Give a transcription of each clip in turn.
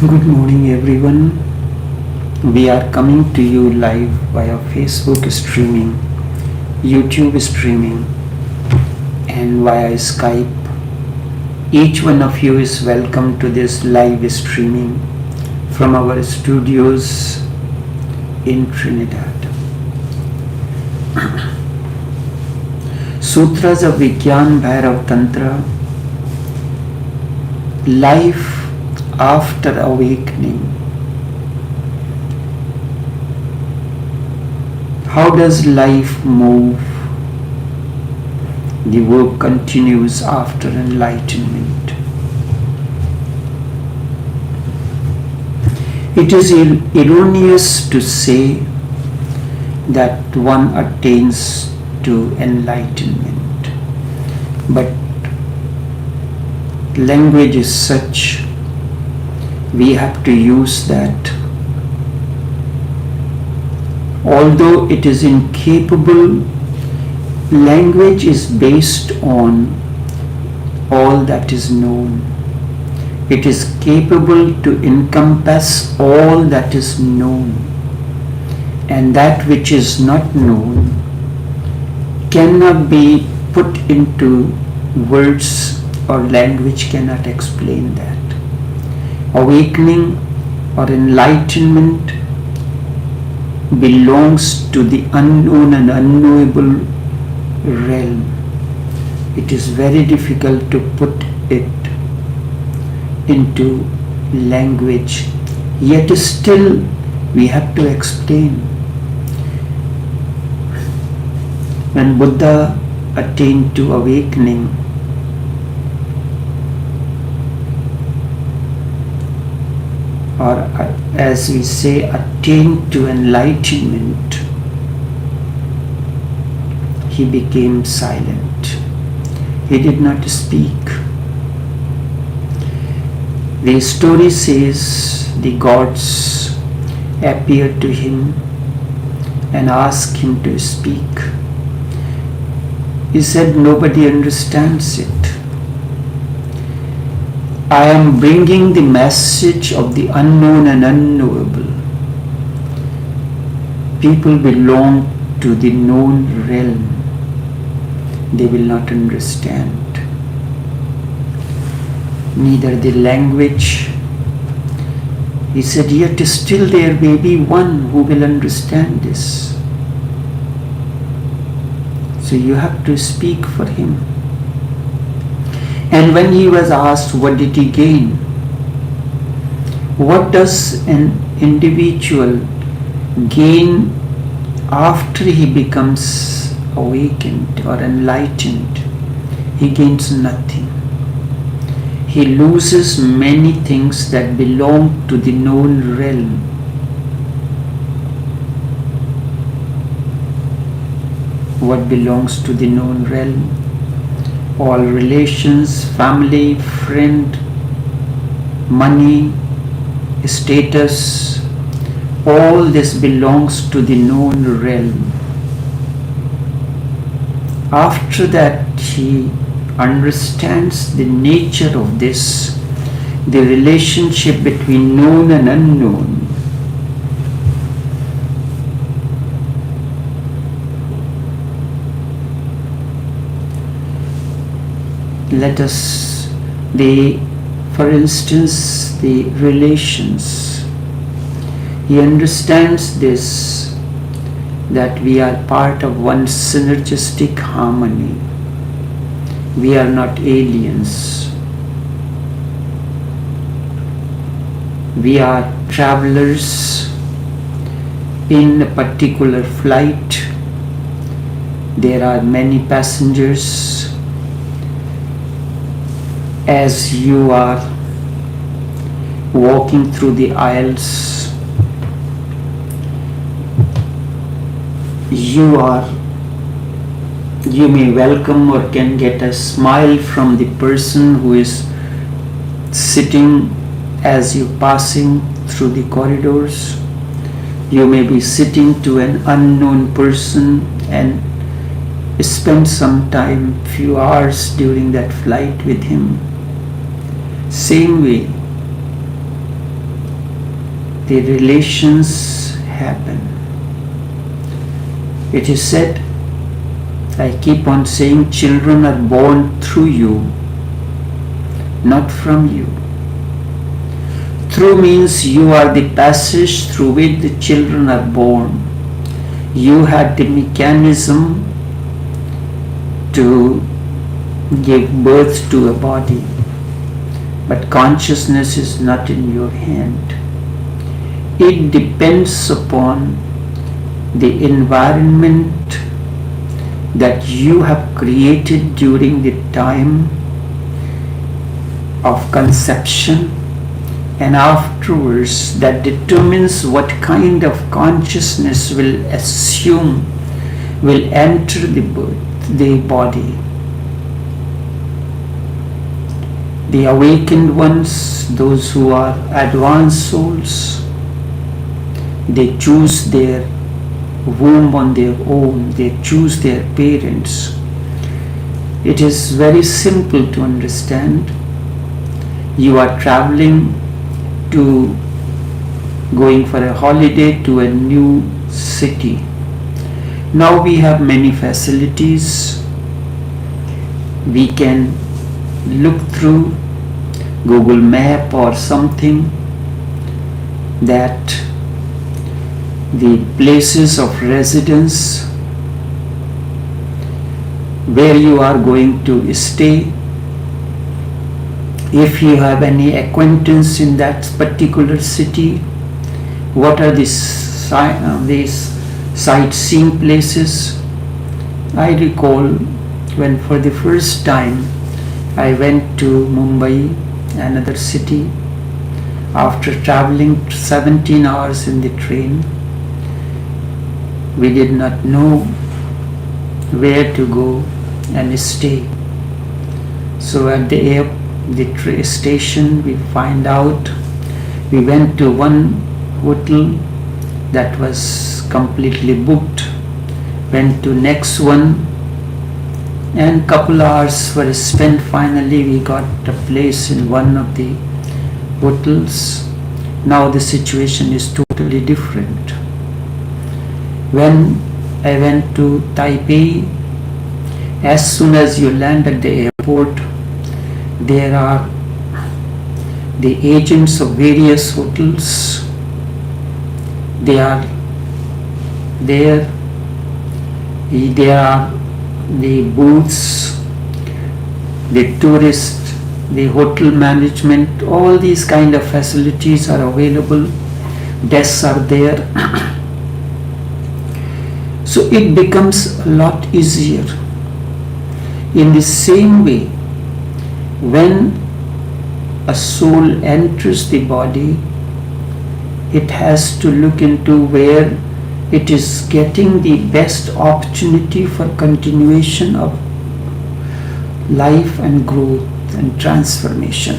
Good morning, everyone. We are coming to you live via Facebook streaming, YouTube streaming, and via Skype. Each one of you is welcome to this live streaming from our studios in Trinidad. Sutras of Vigyan Bhairav Tantra, life after awakening. How does life move? The work continues after enlightenment. It is erroneous to say that one attains to enlightenment, but language is such, we have to use that. Although it is incapable, language is based on all that is known. It is capable to encompass all that is known, and that which is not known cannot be put into words, or language cannot explain that. Awakening or enlightenment belongs to the unknown and unknowable realm. It is very difficult to put it into language, yet still we have to explain. When Buddha attained to awakening, or as we say, attained to enlightenment, he became silent. He did not speak. The story says the gods appeared to him and asked him to speak. He said, "Nobody understands it. I am bringing the message of the unknown and unknowable. People belong to the known realm. They will not understand. Neither the language." He said, "Yet still there may be one who will understand this. So you have to speak for him." And when he was asked, what did he gain? What does an individual gain after he becomes awakened or enlightened? He gains nothing. He loses many things that belong to the known realm. What belongs to the known realm? All relations, family, friend, money, status, all this belongs to the known realm. After that, he understands the nature of this, the relationship between known and unknown. Let us, for instance, the relations. He understands this, that we are part of one synergistic harmony. We are not aliens. We are travelers in a particular flight. There are many passengers. As you are walking through the aisles, you may welcome or can get a smile from the person who is sitting as you passing through the corridors. You may be sitting to an unknown person and spend some time, few hours during that flight with him. Same way, the relations happen. It is said, I keep on saying, children are born through you, not from you. Through means you are the passage through which the children are born. You had the mechanism to give birth to a body, but consciousness is not in your hand. It depends upon the environment that you have created during the time of conception and afterwards, that determines what kind of consciousness will enter the body. The awakened ones, those who are advanced souls, they choose their womb on their own, they choose their parents. It is very simple to understand. You are going for a holiday to a new city. Now we have many facilities. We can look through Google Map or something that the places of residence where you are going to stay. If you have any acquaintance in that particular city, what are these sightseeing places? I recall when for the first time I went to Mumbai, another city, after traveling 17 hours in the train. We did not know where to go and stay. So at the station we find out, we went to one hotel that was completely booked, went to next one, and couple hours were spent. Finally we got a place in one of the hotels. Now the situation is totally different. When I went to Taipei, as soon as you land at the airport, there are the agents of various hotels. They are there. There are the booths, the tourist, the hotel management, all these kind of facilities are available. Desks are there. So it becomes a lot easier. In the same way, when a soul enters the body, it has to look into where it is getting the best opportunity for continuation of life and growth and transformation.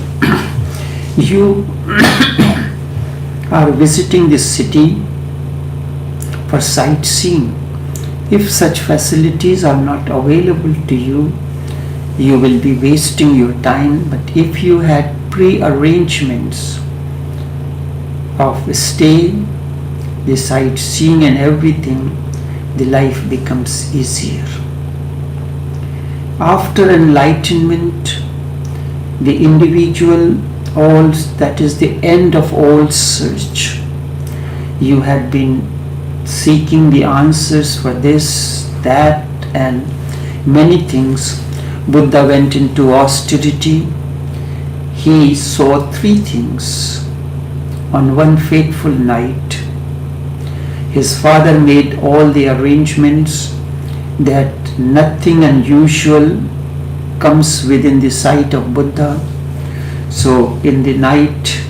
You are visiting this city for sightseeing. If such facilities are not available to you, you will be wasting your time. But if you had pre-arrangements of stay, the sightseeing and everything, the life becomes easier. After enlightenment, the individual, that is the end of all search. You had been seeking the answers for this, that, and many things. Buddha went into austerity. He saw three things. On one fateful night, his father made all the arrangements that nothing unusual comes within the sight of Buddha. So in the night,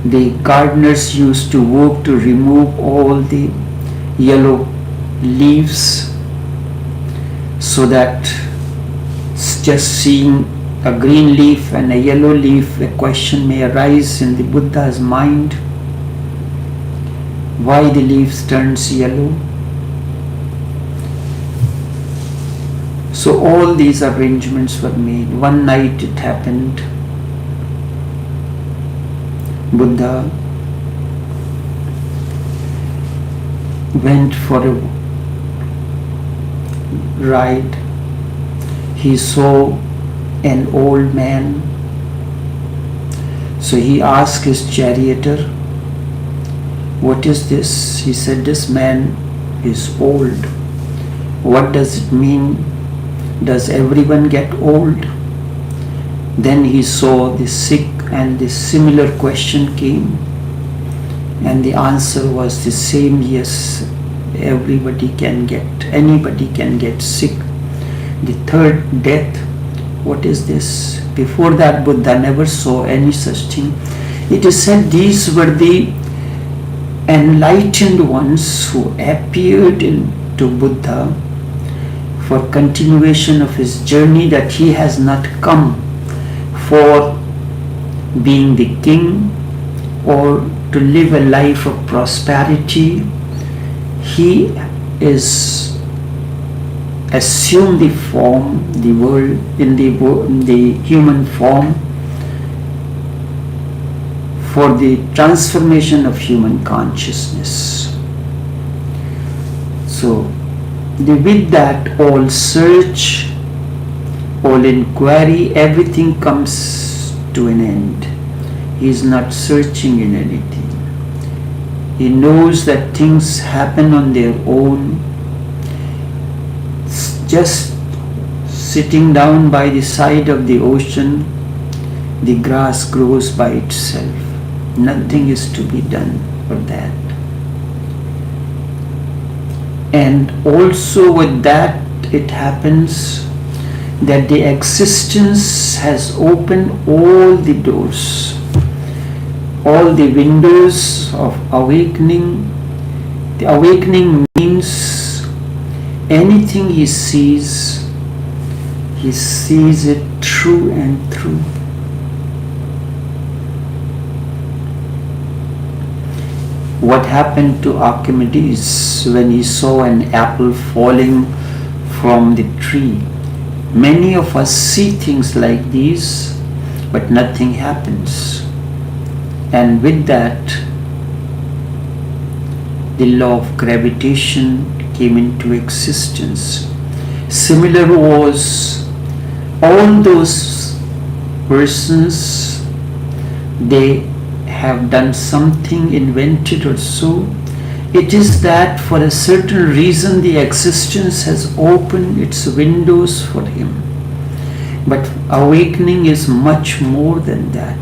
the gardeners used to work to remove all the yellow leaves, so that just seeing a green leaf and a yellow leaf, a question may arise in the Buddha's mind: why the leaves turns yellow? So all these arrangements were made. One night it happened, Buddha went for a ride. He saw an old man. So he asked his charioteer, "What is this?" He said, "This man is old." "What does it mean? Does everyone get old?" Then he saw the sick, and the similar question came, and the answer was the same: yes, anybody can get sick. The third death, what is this? Before that, Buddha never saw any such thing. It is said these were the enlightened ones who appeared to Buddha for continuation of his journey, that he has not come for being the king or to live a life of prosperity. He is assumed the form, the world in the human form, for the transformation of human consciousness. So with that, all search, all inquiry, everything comes to an end. He is not searching in anything. He knows that things happen on their own. Just sitting down by the side of the ocean, the grass grows by itself. Nothing is to be done for that. And also with that, it happens that the existence has opened all the doors, all the windows of awakening. The awakening means anything he sees it true and through. What happened to Archimedes when he saw an apple falling from the tree? Many of us see things like these, but nothing happens. And with that, the law of gravitation came into existence. Similar was all those persons, they have done something, invented or so. It is that for a certain reason the existence has opened its windows for him. But awakening is much more than that.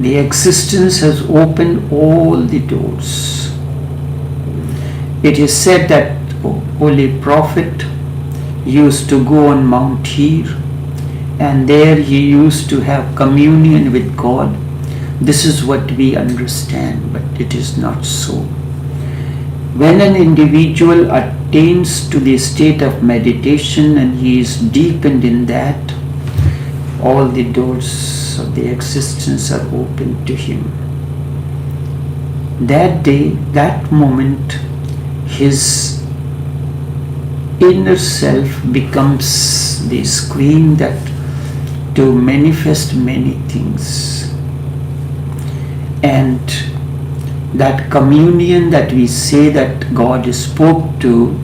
The existence has opened all the doors. It is said that Holy Prophet used to go on Mount Hir, and there he used to have communion with God. This is what we understand, but it is not so. When an individual attains to the state of meditation and he is deepened in that, all the doors of the existence are open to him. That day, that moment, his inner self becomes the screen that to manifest many things. And that communion that we say that God spoke to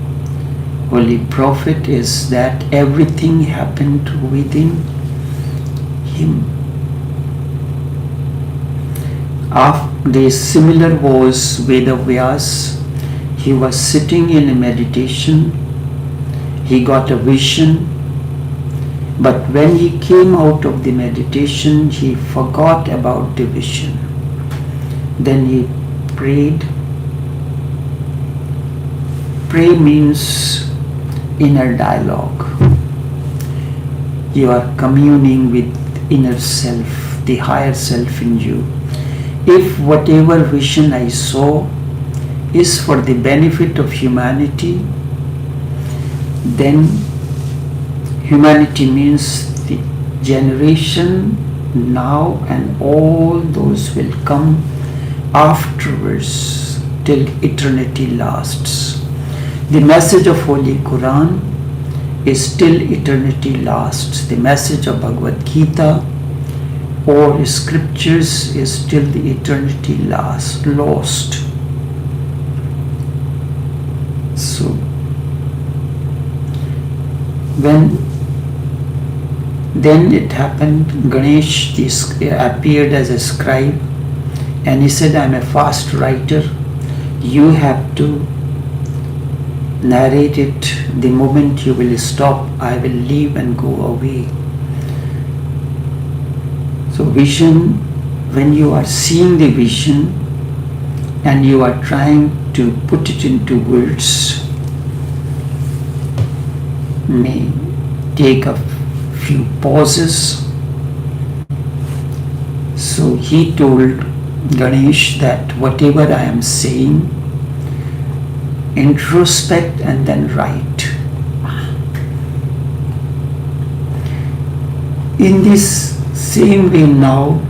Holy Prophet is that everything happened within him. The similar was Vedavyas. He was sitting in a meditation. He got a vision. But when he came out of the meditation, he forgot about the vision. Then he prayed. Pray means inner dialogue. You are communing with inner self, the higher self in you. If whatever vision I saw is for the benefit of humanity, then humanity means the generation now and all those will come afterwards till eternity lasts. The message of Holy Quran is till eternity lasts. The message of Bhagavad Gita or scriptures is till the eternity lost. So then it happened, Ganesh appeared as a scribe, and he said, I'm a fast writer, you have to narrate it. The moment you will stop, I will leave and go away. So vision, when you are seeing the vision and you are trying to put it into words, may take a few pauses. So he told Ganesh that whatever I am saying, introspect and then write. In this same way now,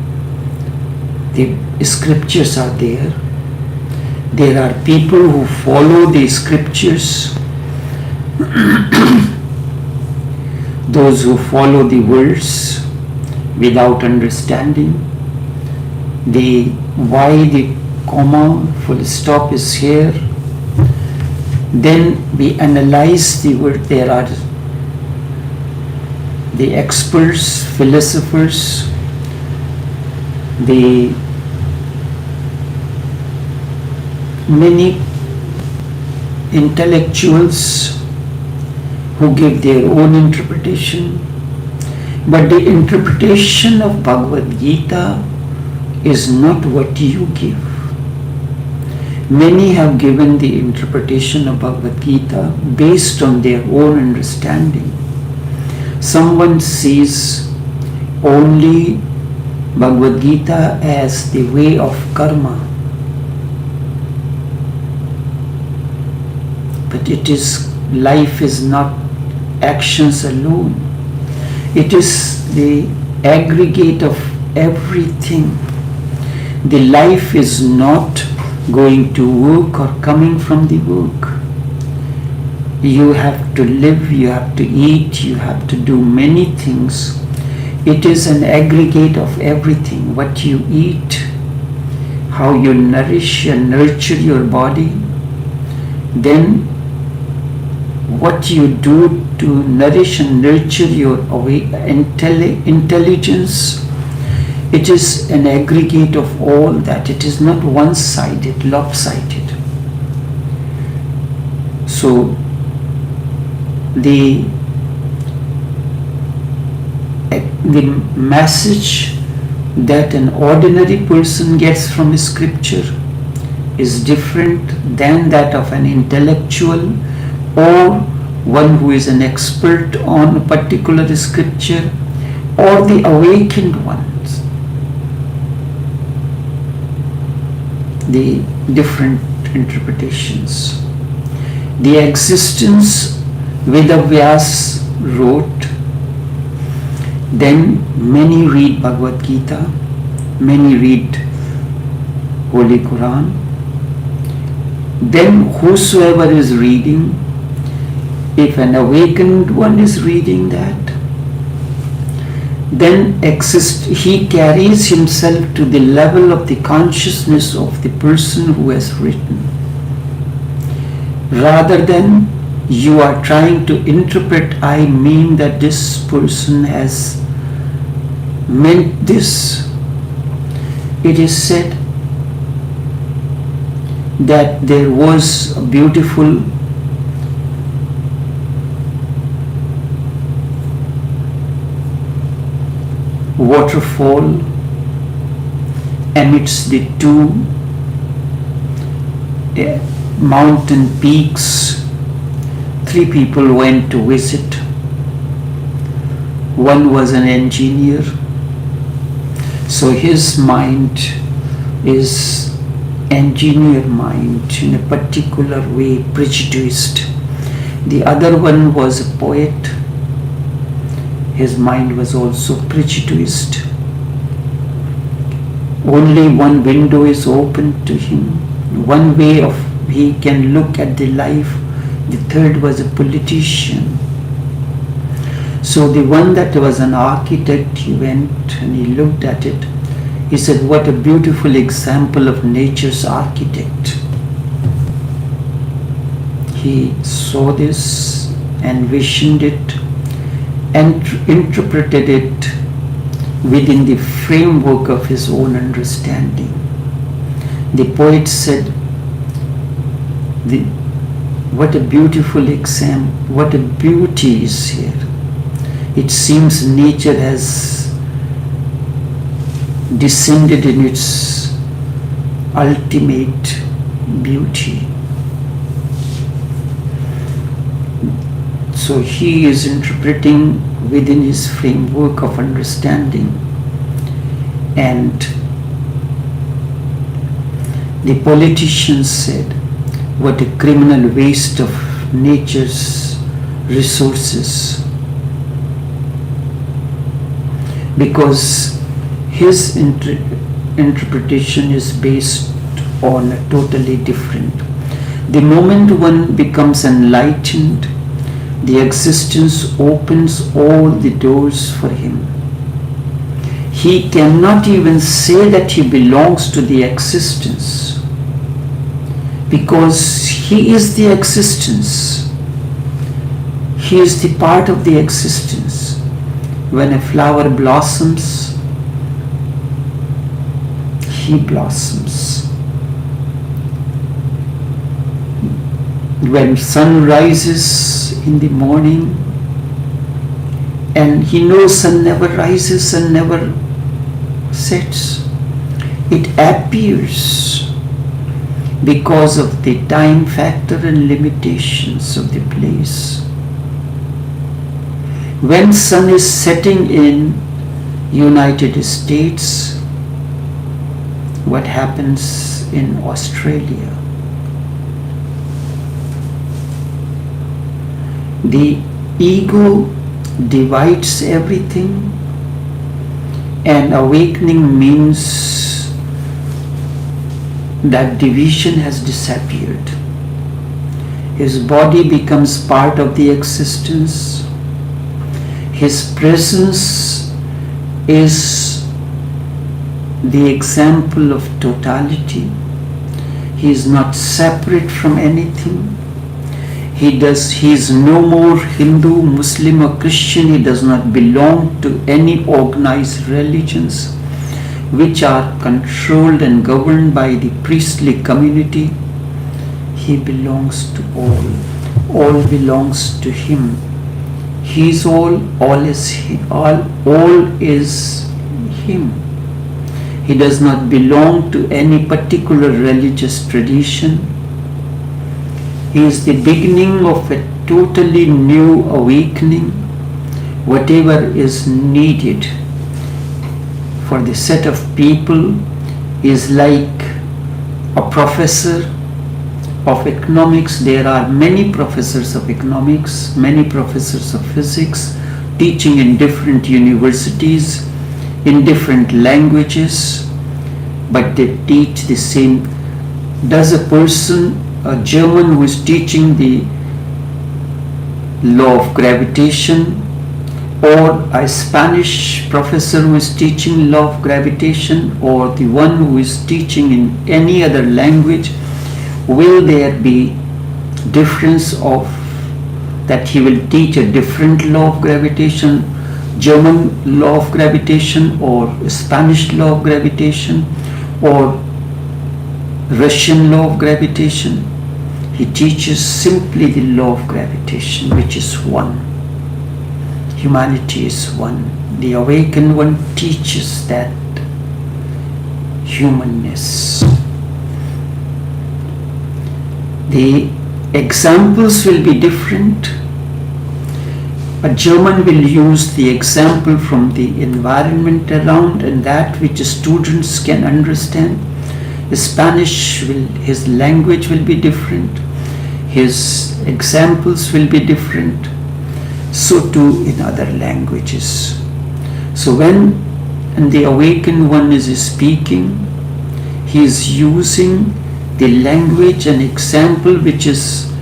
the scriptures are there. There are people who follow the scriptures, those who follow the words without understanding why the comma, full stop is here. Then we analyze the word. There are the experts, philosophers, the many intellectuals who give their own interpretation. But the interpretation of Bhagavad Gita is not what you give. Many have given the interpretation of Bhagavad Gita based on their own understanding. Someone sees only Bhagavad Gita as the way of karma. But life is not actions alone. It is the aggregate of everything. The life is not going to work or coming from the work. You have to live, you have to eat, you have to do many things. It is an aggregate of everything. What you eat, how you nourish and nurture your body, then what you do to nourish and nurture your intelligence. It is an aggregate of all that. It is not one-sided, lopsided. So the message that an ordinary person gets from scripture is different than that of an intellectual or one who is an expert on a particular scripture, or the awakened ones. The different interpretations. The existence Vedavyas wrote, then many read Bhagavad Gita, many read Holy Quran. Then whosoever is reading, if an awakened one is reading that, then he carries himself to the level of the consciousness of the person who has written. Rather than you are trying to interpret, I mean that this person has meant this. It is said that there was a beautiful waterfall amidst the two mountain peaks. 3 people went to visit. One was an engineer, so his mind is engineer mind in a particular way, prejudiced. The other one was a poet. His mind was also prejudiced. Only one window is open to him. One way of he can look at the life. The third was a politician. So the one that was an architect, he went and he looked at it. He said, what a beautiful example of nature's architect. He saw this, envisioned it, and interpreted it within the framework of his own understanding. The poet said, what a beautiful example, what a beauty is here. It seems nature has descended in its ultimate beauty. So he is interpreting within his framework of understanding, and the politicians said, what a criminal waste of nature's resources, because his interpretation is based on a totally different. The moment one becomes enlightened, the existence opens all the doors for him. He cannot even say that he belongs to the existence, because he is the existence. He is the part of the existence. When a flower blossoms, he blossoms. When sun rises in the morning, and he knows sun never rises and never sets, it appears because of the time factor and limitations of the place. When sun is setting in United States, what happens in Australia? The ego divides everything, and awakening means that division has disappeared. His body becomes part of the existence. His presence is the example of totality. He is not separate from anything. He is no more Hindu, Muslim or Christian. He does not belong to any organized religions which are controlled and governed by the priestly community. He belongs to all. All belongs to him. He is all is he, all is him. He does not belong to any particular religious tradition. He is the beginning of a totally new awakening. Whatever is needed for the set of people is like a professor of economics. There are many professors of economics, many professors of physics, teaching in different universities, in different languages, but they teach the same. Does a German who is teaching the law of gravitation, or a Spanish professor who is teaching law of gravitation, or the one who is teaching in any other language, will there be difference of that he will teach a different law of gravitation, German law of gravitation, or Spanish law of gravitation, or Russian law of gravitation? He teaches simply the law of gravitation, which is one. Humanity is one. The awakened one teaches that humanness. The examples will be different. A German will use the example from the environment around and that which students can understand. Spanish his language will be different. His examples will be different. So too in other languages. So when the awakened one is speaking, he is using the language and example which is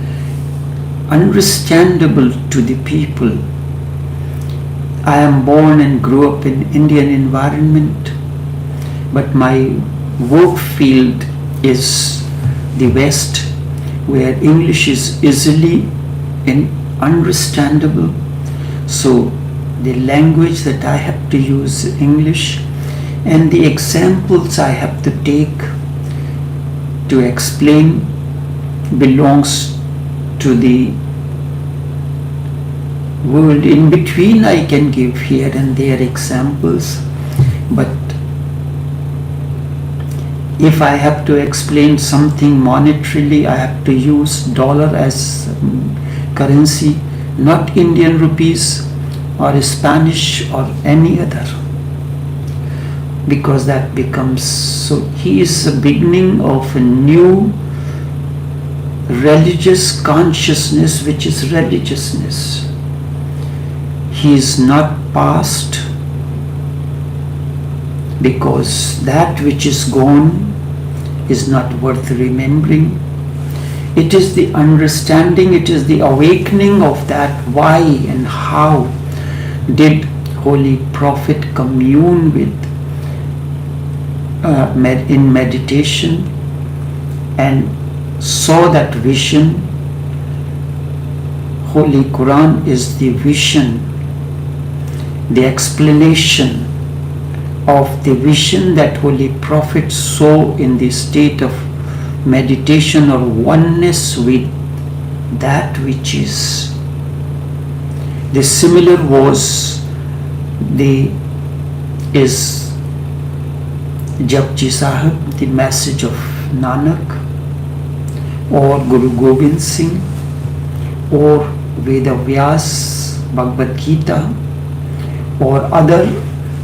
understandable to the people. I am born and grew up in Indian environment, but my work field is the West, where English is easily understandable. So the language that I have to use is English, and the examples I have to take to explain belongs to the world. In between I can give here and there examples, but if I have to explain something monetarily, I have to use dollar as currency, not Indian rupees or Spanish or any other, because that becomes so. He is the beginning of a new religious consciousness, which is religiousness. He is not past, because that which is gone is not worth remembering. It is the understanding, it is the awakening of that. Why and how did Holy Prophet commune with in meditation and saw that vision? Holy Quran is the vision, the explanation of the vision that Holy Prophet saw in the state of meditation or oneness with that which is. The similar was is Japji Sahib, the message of Nanak, or Guru Gobind Singh, or Veda Vyas, Bhagavad Gita, or other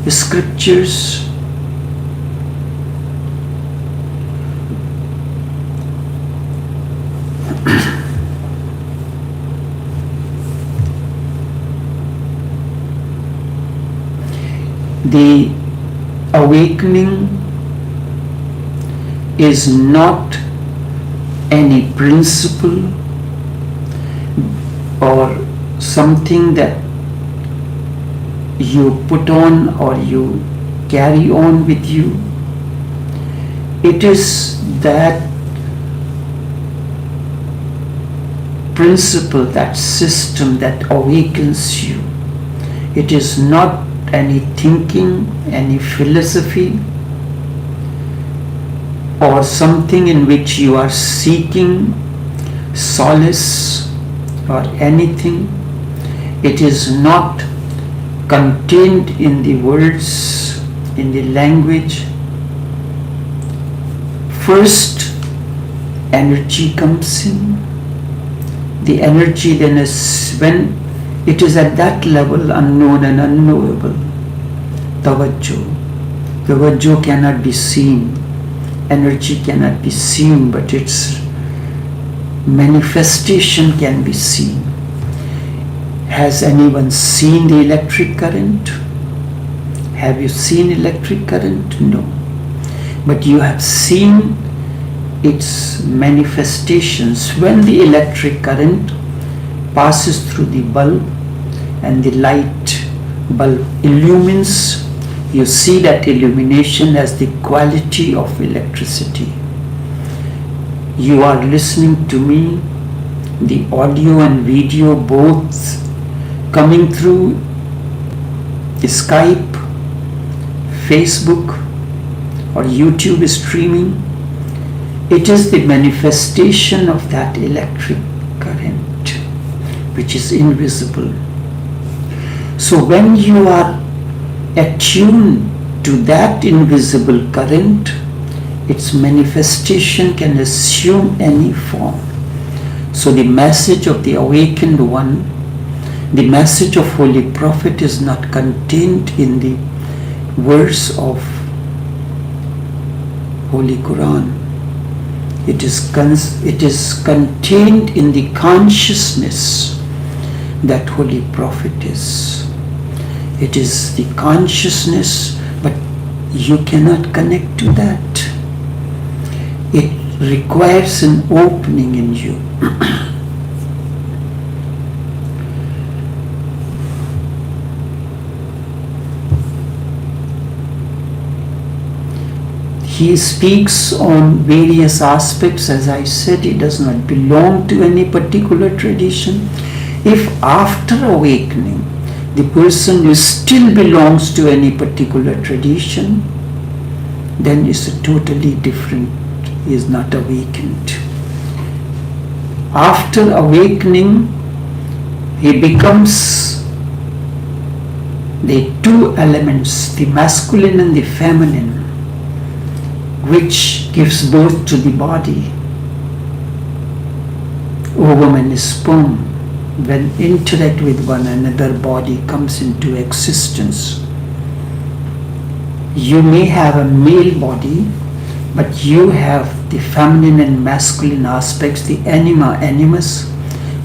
scriptures. The awakening is not any principle or something that you put on or you carry on with you. It is that principle, that system that awakens you. It is not any thinking, any philosophy, or something in which you are seeking solace or anything. It is not contained in the words, in the language. First, energy comes in. The energy then is, when it is at that level, unknown and unknowable. Tawajjuh cannot be seen. Energy cannot be seen, but its manifestation can be seen. Has anyone seen the electric current? Have you seen electric current? No. But you have seen its manifestations. When the electric current passes through the bulb and the light bulb illumines, you see that illumination as the quality of electricity. You are listening to me, the audio and video both coming through Skype, Facebook, or YouTube streaming. It is the manifestation of that electric current, which is invisible. So when you are attuned to that invisible current, its manifestation can assume any form. So the message of the awakened one, the message of Holy Prophet is not contained in the verse of Holy Quran. It is contained in the consciousness that Holy Prophet is. It is the consciousness, but you cannot connect to that. It requires an opening in you. He speaks on various aspects. As I said, he does not belong to any particular tradition. If after awakening the person still belongs to any particular tradition, then it's totally different. He is not awakened. After awakening, he becomes the two elements, the masculine and the feminine, which gives birth to the body. Ovum and sperm, when interact with one another, body comes into existence. You may have a male body, but you have the feminine and masculine aspects, the anima, animus,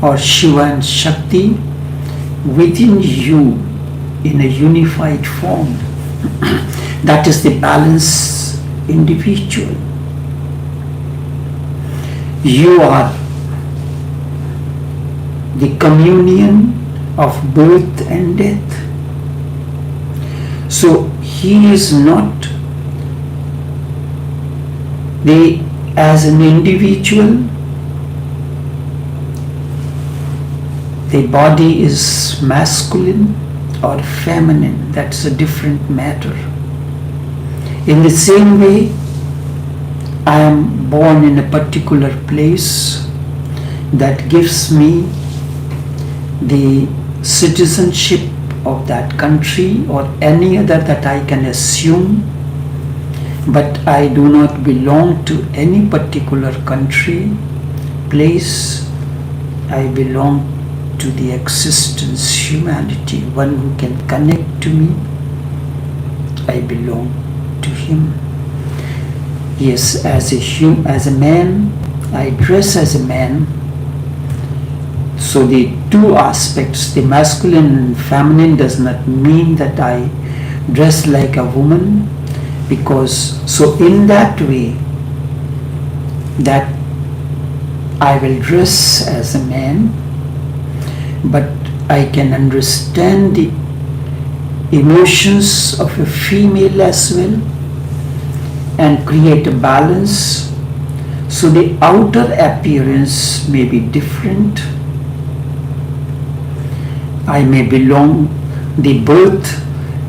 or Shiva and Shakti within you in a unified form. That is the balanced individual. You are the communion of birth and death. So he is not as an individual, the body is masculine or feminine. That's a different matter. In the same way, I am born in a particular place that gives me the citizenship of that country or any other that I can assume, but I do not belong to any particular country, place. I belong to the existence, humanity, one who can connect to me. I belong to him. Yes, as a man, I dress as a man. So the two aspects, the masculine and feminine, does not mean that I dress like a woman, because so in that way that I will dress as a man, but I can understand the emotions of a female as well and create a balance. So the outer appearance may be different. I may belong the birth,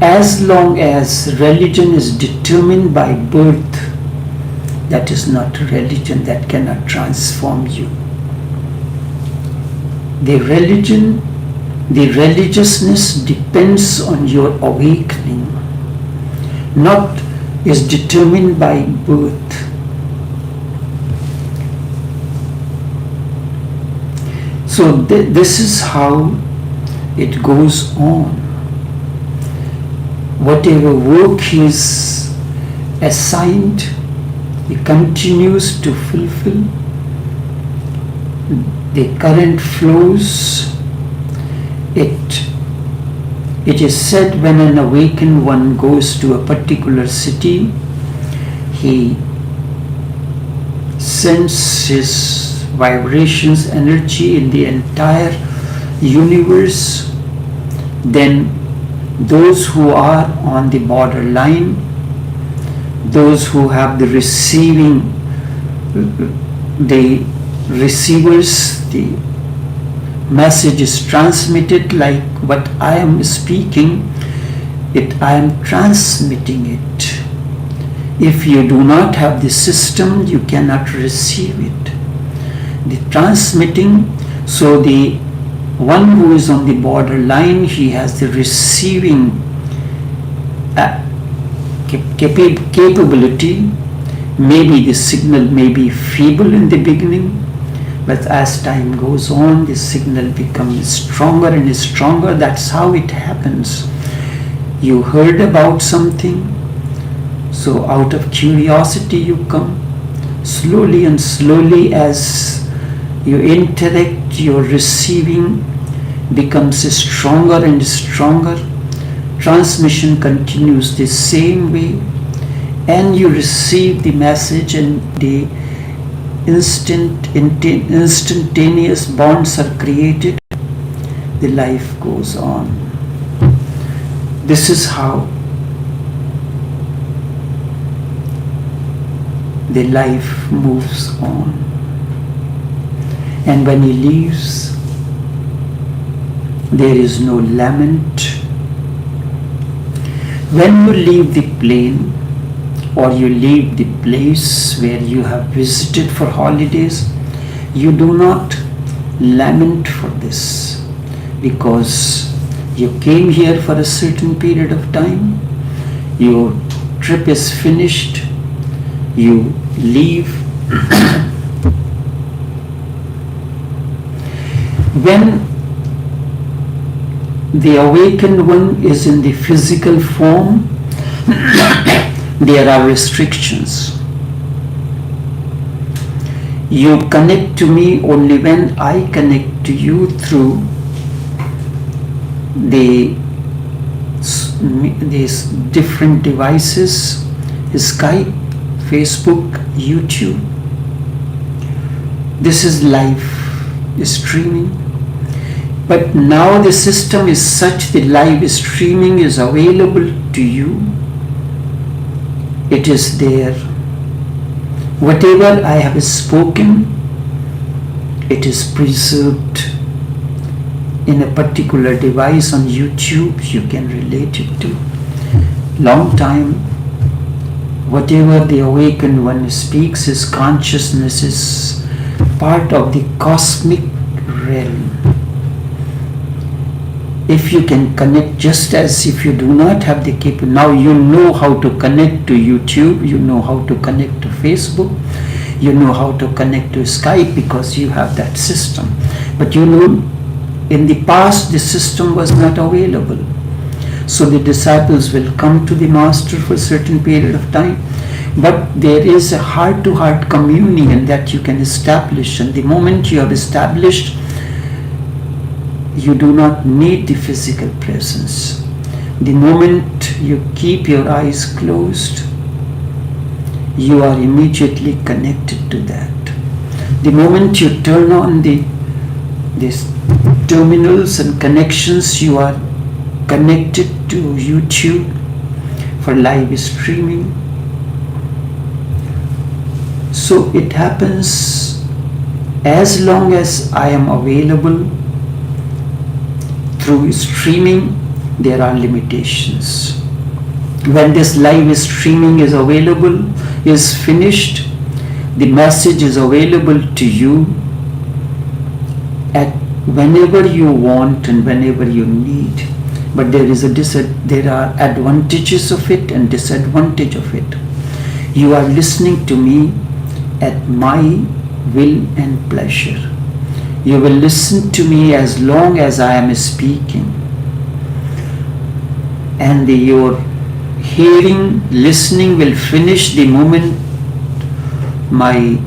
as long as religion is determined by birth. That is not religion, that cannot transform you. The religion, the religiousness depends on your awakening, not is determined by birth. So this is how it goes on. Whatever work he is assigned, he continues to fulfill. The current flows. It is said when an awakened one goes to a particular city, he sends his vibrations, energy in the entire universe. Then those who are on the borderline, those who have the receiving, the receivers, the message is transmitted like what I am speaking, I am transmitting it. If you do not have the system, you cannot receive it. The transmitting, so the one who is on the borderline, he has the receiving capability. Maybe the signal may be feeble in the beginning, but as time goes on, the signal becomes stronger and stronger. That's how it happens. You heard about something, so out of curiosity you come. Slowly and slowly, as you interact, your receiving becomes stronger and stronger. Transmission continues the same way, and you receive the message, and the instantaneous bonds are created. The life goes on. This is how the life moves on. And when he leaves, there is no lament. When you leave the plane or you leave the place where you have visited for holidays, you do not lament for this, because you came here for a certain period of time, your trip is finished, you leave. When the awakened one is in the physical form, there are restrictions. You connect to me only when I connect to you through these different devices, Skype, Facebook, YouTube. This is live streaming. But now the system is such that live streaming is available to you. It is there. Whatever I have spoken, it is preserved in a particular device on YouTube. You can relate it to. Long time, whatever the awakened one speaks, his consciousness is part of the cosmic realm. If you can connect, just as if you do not have the capability, now you know how to connect to YouTube, you know how to connect to Facebook, you know how to connect to Skype, because you have that system. But you know, in the past the system was not available. So the disciples will come to the master for a certain period of time, but there is a heart-to-heart communion that you can establish, and the moment you have established, you do not need the physical presence. The moment you keep your eyes closed, you are immediately connected to that. The moment you turn on these terminals and connections, you are connected to YouTube for live streaming. So it happens as long as I am available. Through streaming, there are limitations. When this live streaming is available, is finished, the message is available to you at whenever you want and whenever you need. But there are advantages of it and disadvantages of it. You are listening to me at my will and pleasure. You will listen to me as long as I am speaking. And your listening will finish the moment my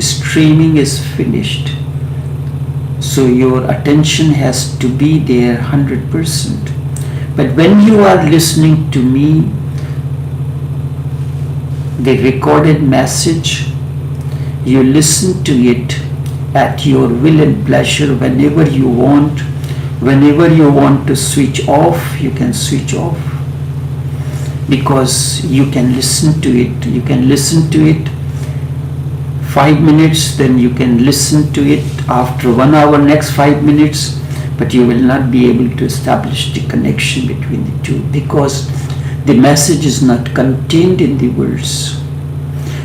streaming is finished. So your attention has to be there 100%. But when you are listening to me, the recorded message, you listen to it at your will and pleasure whenever you want. Whenever you want to switch off, you can switch off, because you can listen to it. You can listen to it 5 minutes, then you can listen to it after 1 hour, next 5 minutes, but you will not be able to establish the connection between the two, because the message is not contained in the words.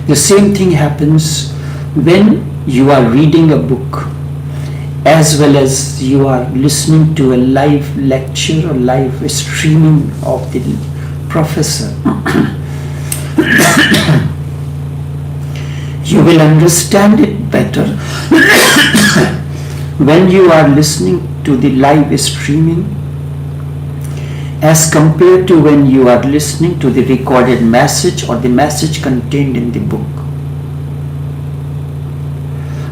The same thing happens when you are reading a book, as well as you are listening to a live lecture or live streaming of the professor. You will understand it better when you are listening to the live streaming as compared to when you are listening to the recorded message or the message contained in the book.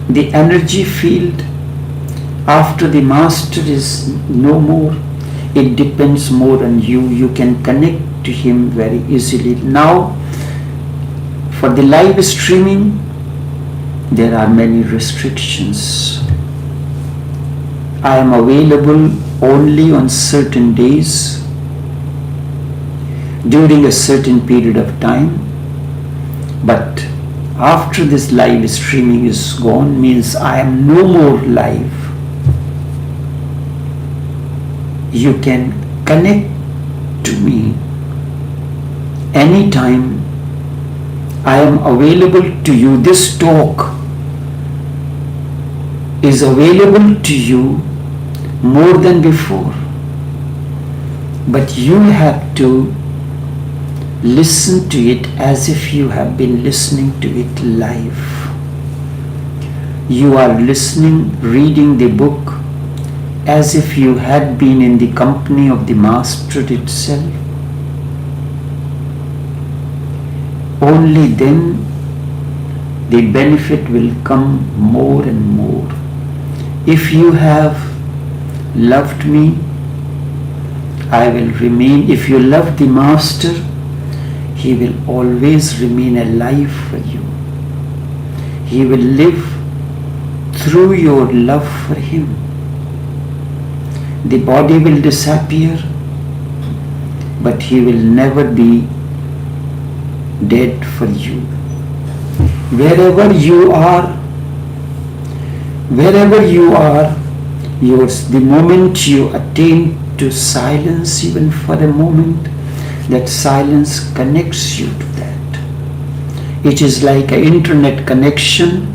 The energy field after the master is no more. It depends more on you. You can connect to him very easily. Now, for the live streaming, there are many restrictions. I am available only on certain days, during a certain period of time, but after this live streaming is gone, means I am no more live. You can connect to me anytime. I am available to you. This talk is available to you more than before. But you have to listen to it as if you have been listening to it live. You are listening, reading the book as if you had been in the company of the Master itself. Only then the benefit will come more and more. If you have loved me, I will remain. If you love the Master, He will always remain alive for you. He will live through your love for Him. The body will disappear, but He will never be dead for you. Wherever you are, the moment you attain to silence, even for a moment, that silence connects you to that. It is like an internet connection.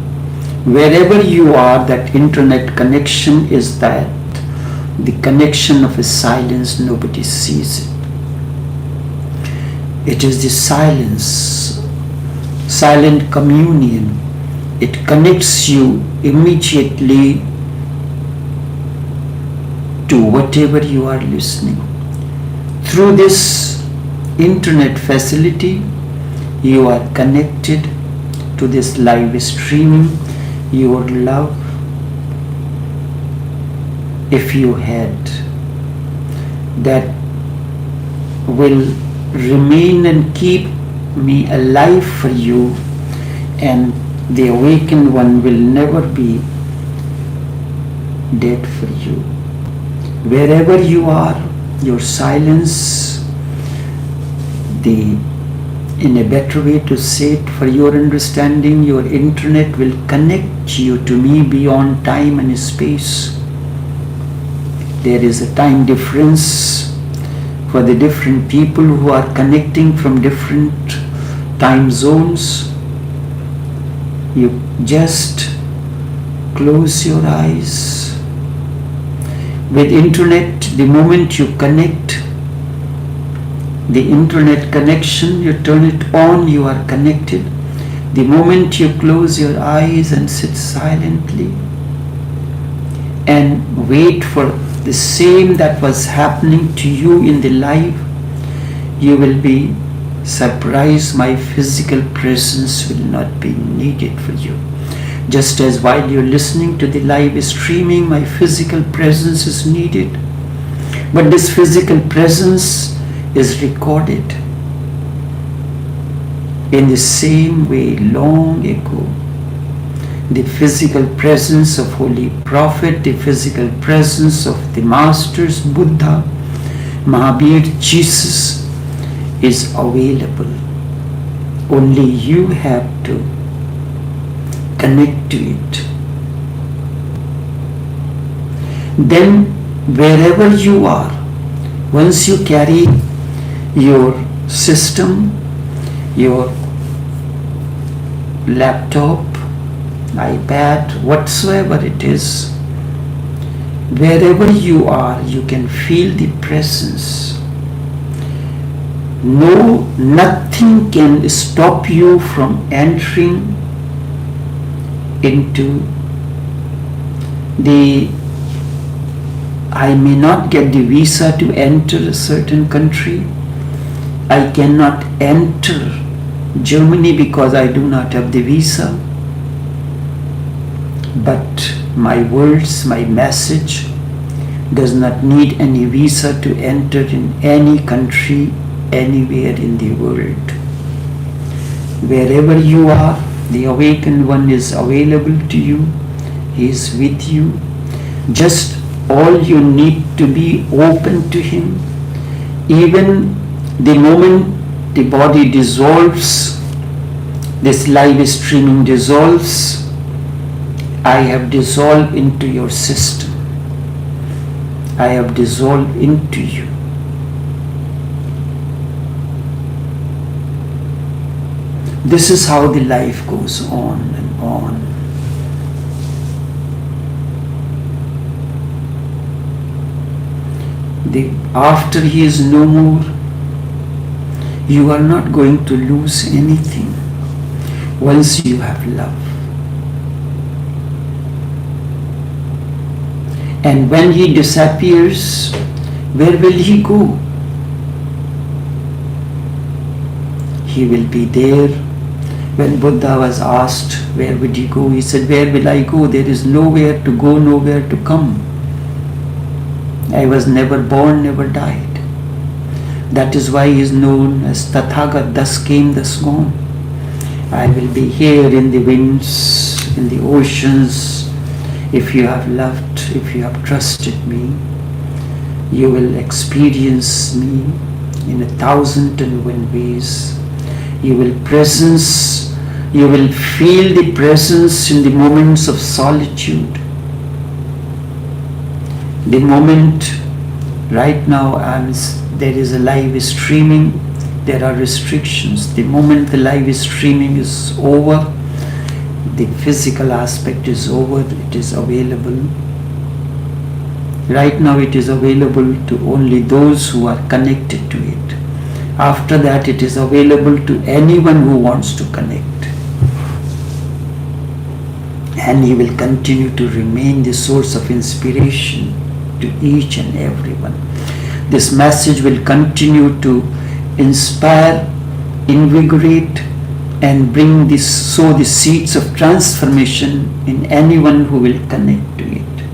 Wherever you are, that internet connection is that the connection of a silence, nobody sees it. It is the silence, silent communion. It connects you immediately to whatever you are listening. Through this internet facility, you are connected to this live streaming. Your love, if you had, that will remain and keep me alive for you, and the awakened one will never be dead for you. Wherever you are, your silence, in a better way to say it for your understanding, your internet will connect you to me beyond time and space. There is a time difference for the different people who are connecting from different time zones. You just close your eyes. With internet, the moment you connect, the internet connection, you turn it on, you are connected. The moment you close your eyes and sit silently and wait for the same that was happening to you in the life, you will be surprised. My physical presence will not be needed for you. Just as while you're listening to the live streaming, my physical presence is needed. But this physical presence is recorded in the same way long ago. The physical presence of Holy Prophet, the physical presence of the Masters, Buddha, Mahavir, Jesus is available. Only you have to connect to it. Then wherever you are, once you carry your system, your laptop, iPad, whatsoever it is, wherever you are, you can feel the presence. No, nothing can stop you from entering into I may not get the visa to enter a certain country. I cannot enter Germany because I do not have the visa. But my words, my message does not need any visa to enter in any country, anywhere in the world. Wherever you are, the awakened one is available to you. He is with you. Just all you need to be open to Him. Even the moment the body dissolves, This live streaming dissolves. I have dissolved into your system. I have dissolved into you. This is how the life goes on and on. After he is no more, you are not going to lose anything once you have love. And when he disappears, where will he go? He will be there. When Buddha was asked, where would he go? He said, where will I go? There is nowhere to go, nowhere to come. I was never born, never died. That is why he is known as Tathagat, thus came, thus gone. I will be here in the winds, in the oceans. If you have loved, if you have trusted me, you will experience me in 1,001 ways. You will feel the presence in the moments of solitude. The moment right now there is a live streaming, there are restrictions. The moment the live streaming is over, the physical aspect is over, it is available. Right now it is available to only those who are connected to it. After that it is available to anyone who wants to connect. And he will continue to remain the source of inspiration to each and everyone. This message will continue to inspire, invigorate, and sow the seeds of transformation in anyone who will connect to it.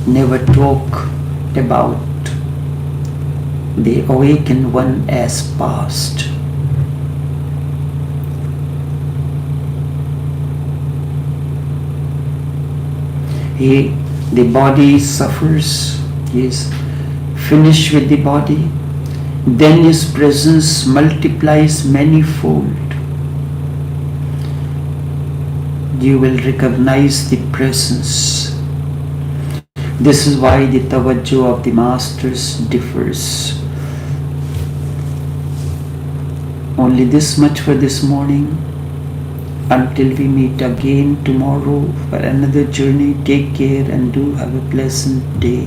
Never talk about the awakened one as past. The body suffers, he is finished with the body, then his presence multiplies manifold. You will recognize the presence. This is why the tawajjuh of the masters differs. Only this much for this morning. Until we meet again tomorrow for another journey, take care and do have a pleasant day.